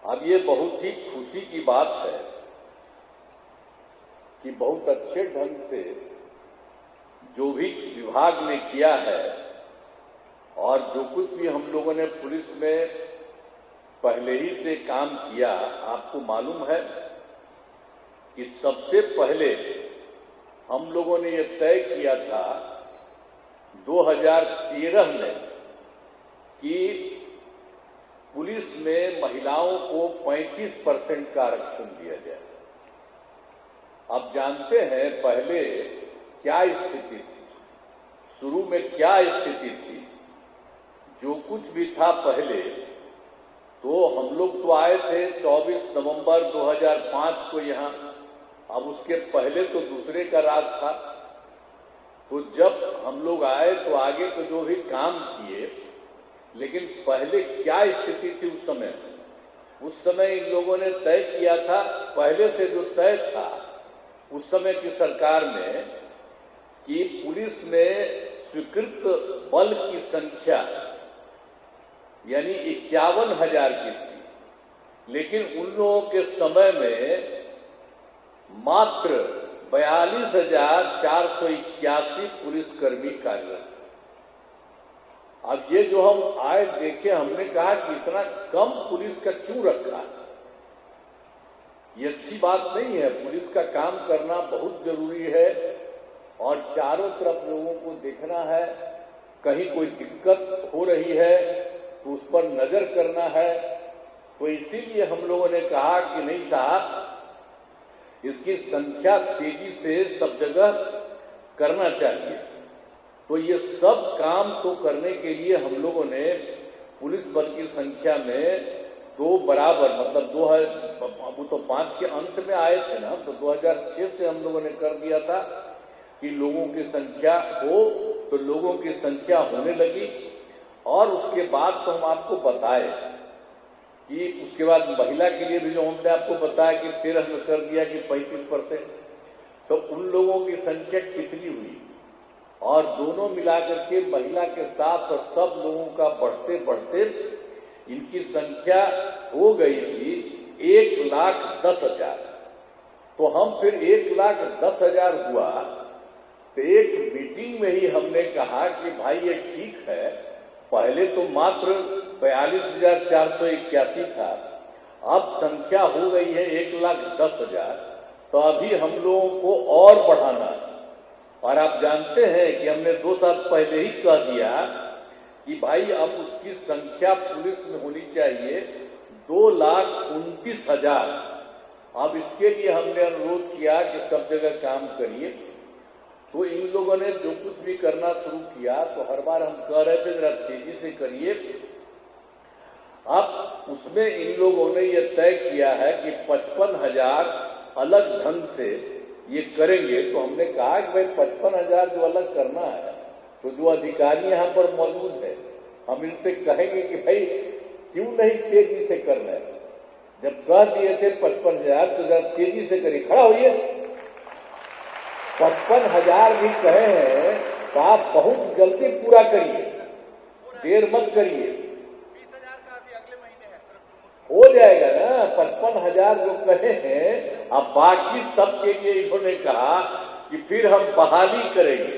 अब ये बहुत ही खुशी की बात है कि बहुत अच्छे ढंग से जो भी विभाग ने किया है और जो कुछ भी हम लोगों ने पुलिस में पहले ही से काम किया, आपको मालूम है कि सबसे पहले हम लोगों ने ये तय किया था 2013 में कि पुलिस में महिलाओं को 35% का आरक्षण दिया जाए। आप जानते हैं पहले क्या स्थिति थी, शुरू में क्या स्थिति थी। जो कुछ भी था पहले, तो हम लोग तो आए थे 24 नवंबर 2005 को यहाँ। अब उसके पहले तो दूसरे का राज था। तो जब हम लोग आए तो आगे तो जो भी काम किए, लेकिन पहले क्या स्थिति थी उस समय इन लोगों ने तय किया था, पहले से जो तय था उस समय की सरकार में, कि पुलिस में स्वीकृत बल की संख्या यानी 51,000 की थी, लेकिन उन लोगों के समय में मात्र 42,481 पुलिसकर्मी कार्यरत। अब ये जो हम आए देखे, हमने कहा कि इतना कम पुलिस का क्यों रखा। ये अच्छी बात नहीं है। पुलिस का काम करना बहुत जरूरी है और चारों तरफ लोगों को देखना है। कहीं कोई दिक्कत हो रही है तो उस पर नजर करना है। तो इसीलिए हम लोगों ने कहा कि नहीं साहब, इसकी संख्या तेजी से सब जगह करना चाहिए। तो ये सब काम तो करने के लिए हम लोगों ने पुलिस बल की संख्या में दो बराबर, मतलब वो तो 5 के अंत में आए थे ना, तो 2006 से हम लोगों ने कर दिया था कि लोगों की संख्या हो, तो लोगों की संख्या होने लगी। और उसके बाद तो हम आपको बताए कि उसके बाद महिला के लिए भी जो हमने आपको बताया कि 13 में कर दिया कि 35%, तो उन लोगों की संख्या कितनी हुई। और दोनों मिलाकर के महिला के साथ और सब लोगों का बढ़ते बढ़ते इनकी संख्या हो गई थी 1,10,000। तो हम फिर 1,10,000 हुआ, तो एक मीटिंग में ही हमने कहा कि भाई ये ठीक है, पहले तो मात्र 42,481 था, अब संख्या हो गई है 1,10,000, तो अभी हम लोगों को और बढ़ाना है। और आप जानते हैं कि हमने 2 साल पहले ही कह दिया कि भाई अब उसकी संख्या पुलिस में होनी चाहिए 2,29,000। अब इसके लिए हमने अनुरोध किया कि सब जगह काम करिए। तो इन लोगों ने जो कुछ भी करना शुरू किया, तो हर बार हम कह रहे थे जरा तेजी से करिए। अब उसमें इन लोगों ने ये तय किया है कि 55,000 अलग ढंग से ये करेंगे। तो हमने कहा कि भाई 55,000 जो अलग करना है, तो जो अधिकारी यहाँ पर मौजूद है, हम इनसे कहेंगे कि भाई क्यों नहीं तेजी से कर रहे। जब कह दिए थे 55,000, तो जरा तेजी से करिए। खड़ा होइए। 55,000 भी कहे हैं तो आप बहुत जल्दी पूरा करिए, देर मत करिए। 20,000 का अभी अगले महीने है, हो जाएगा ना। 55,000 जो कहे हैं, अब बाकी सब के लिए इन्होंने कहा कि फिर हम बहाली करेंगे।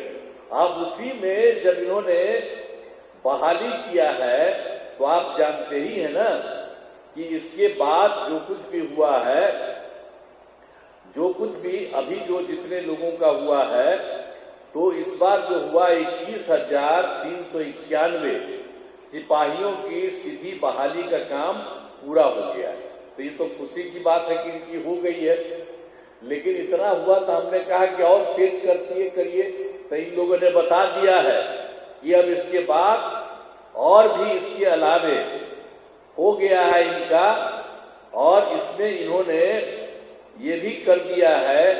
अब उसी में जब इन्होंने बहाली किया है, तो आप जानते ही है ना कि इसके बाद जो कुछ भी हुआ है, जो कुछ भी अभी जो जितने लोगों का हुआ है, तो इस बार जो हुआ 21,391 सिपाहियों की सीधी बहाली का काम पूरा हो गया है। तो ये तो खुशी की बात है कि इनकी हो गई है। लेकिन इतना हुआ तो हमने कहा कि और तेज करिए। तो इन लोगों ने बता दिया है कि अब इसके बाद और भी इसके अलावे हो गया है इनका। और इसमें इन्होंने ये भी कर दिया है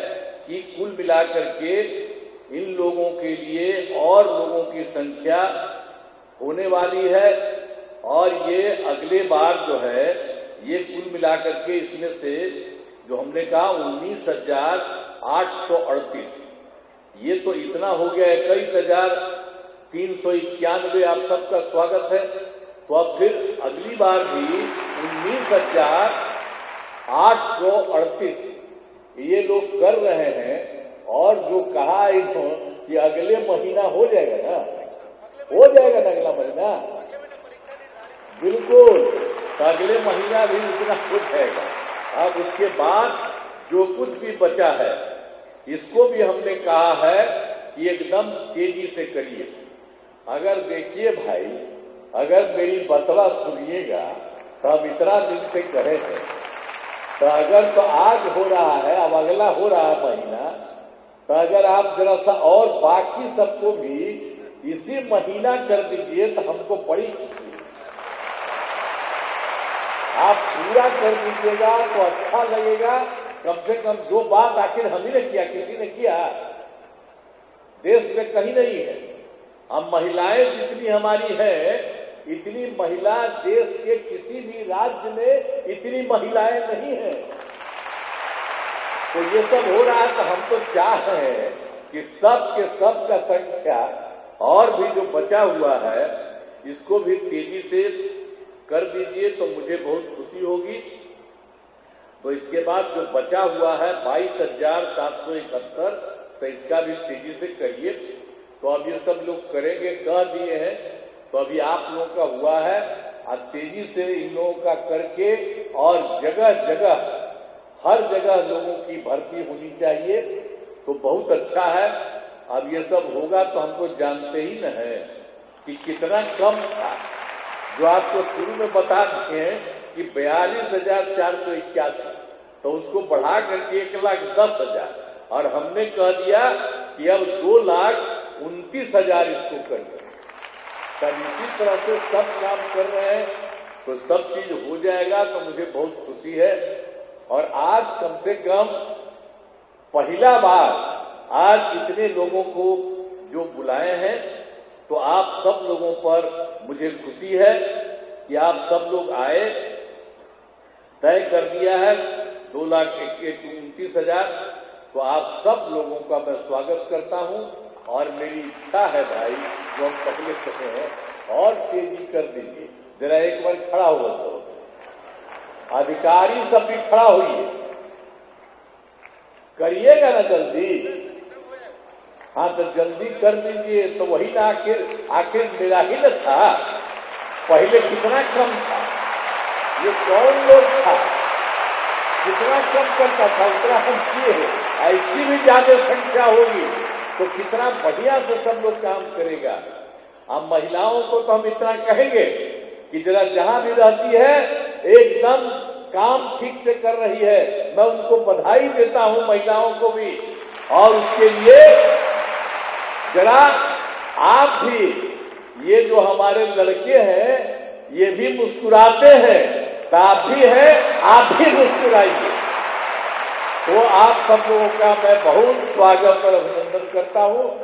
कि कुल मिलाकर के इन लोगों के लिए और लोगों की संख्या होने वाली है। और ये अगले बार जो है, ये कुल मिलाकर के इसमें से जो हमने कहा 19,838, ये तो इतना हो गया 21,391। आप सबका स्वागत है। तो अब फिर अगली बार भी 19,838 ये लोग कर रहे हैं। और जो कहा इन्होंने कि अगले महीना हो जाएगा ना, हो जाएगा ना अगला महीना, अगले महीने परीक्षा निर्धारित बिल्कुल, तो अगले महीना भी उतना हो जाएगा। अब उसके बाद जो कुछ भी बचा है इसको भी हमने कहा है कि एकदम तेजी से करिए। अगर देखिए भाई, अगर मेरी बतवा सुनिएगा तो हम इतना दिन से कहे हैं, तो अगर तो आज हो रहा है, अब अगला हो रहा है महीना, तो अगर आप जरा सा और बाकी सबको भी इसी महीना कर दीजिए तो हमको बड़ी खुशी है। आप पूरा कर दीजिएगा तो अच्छा लगेगा। कम से कम जो बात आखिर हम ही ने किया, किसी ने किया, देश में कहीं नहीं है। अब महिलाएं जितनी हमारी हैं, इतनी महिला देश के किसी भी राज्य में इतनी महिलाएं नहीं हैं। तो ये सब हो रहा है, तो हम तो चाह रहे हैं कि सब के सब का संख्या और भी जो बचा हुआ है इसको भी तेजी से कर दीजिए तो मुझे बहुत खुशी होगी। तो इसके बाद जो बचा हुआ है 22,771, तो इसका भी तेजी से करिए। तो अब ये सब लोग करेंगे, कह दिए हैं, तो अभी आप लोगों का हुआ है। अब तेजी से इन लोगों का करके और जगह जगह हर जगह लोगों की भर्ती होनी चाहिए, तो बहुत अच्छा है। अब ये सब होगा तो हमको जानते ही न है कि कितना कम था। जो आपको शुरू में बता दिए हैं कि 42,481, तो उसको बढ़ा करके 1,10,000 और हमने कह दिया कि अब 2,29,000 इसको कर दें। तब इसी तरह से सब काम कर रहे हैं तो सब चीज हो जाएगा, तो मुझे बहुत खुशी है। और आज कम से कम पहला बार आज इतने लोगों को जो बुलाए हैं, तो आप सब लोगों पर मुझे खुशी है कि आप सब लोग आए। तय कर दिया है 2,29,000, तो आप सब लोगों का मैं स्वागत करता हूं। और मेरी इच्छा है भाई, जो हम पहले कहे हैं, और तेजी कर दीजिए। जरा एक बार खड़ा हुआ तो अधिकारी सब भी खड़ा होइए, करिएगा ना जल्दी। हाँ, तो जल्दी कर दीजिए। तो वही ना, आखिर मेरा ही न था, पहले कितना कम था, ये कौन लोग था, कितना कम करता था उतना हम किए हैं। ऐसी भी ज्यादा संख्या होगी तो कितना बढ़िया से सब लोग काम करेगा। अब महिलाओं को तो हम इतना कहेंगे कि जरा जहां भी रहती है एकदम काम ठीक से कर रही है, मैं उनको बधाई देता हूं, महिलाओं को भी। और उसके लिए जरा आप भी, ये जो हमारे लड़के हैं ये भी मुस्कुराते हैं, तो आप भी हैं, आप भी मुस्कुराइए। तो आप सब लोगों का मैं बहुत स्वागत और अभिनंदन करता हूं।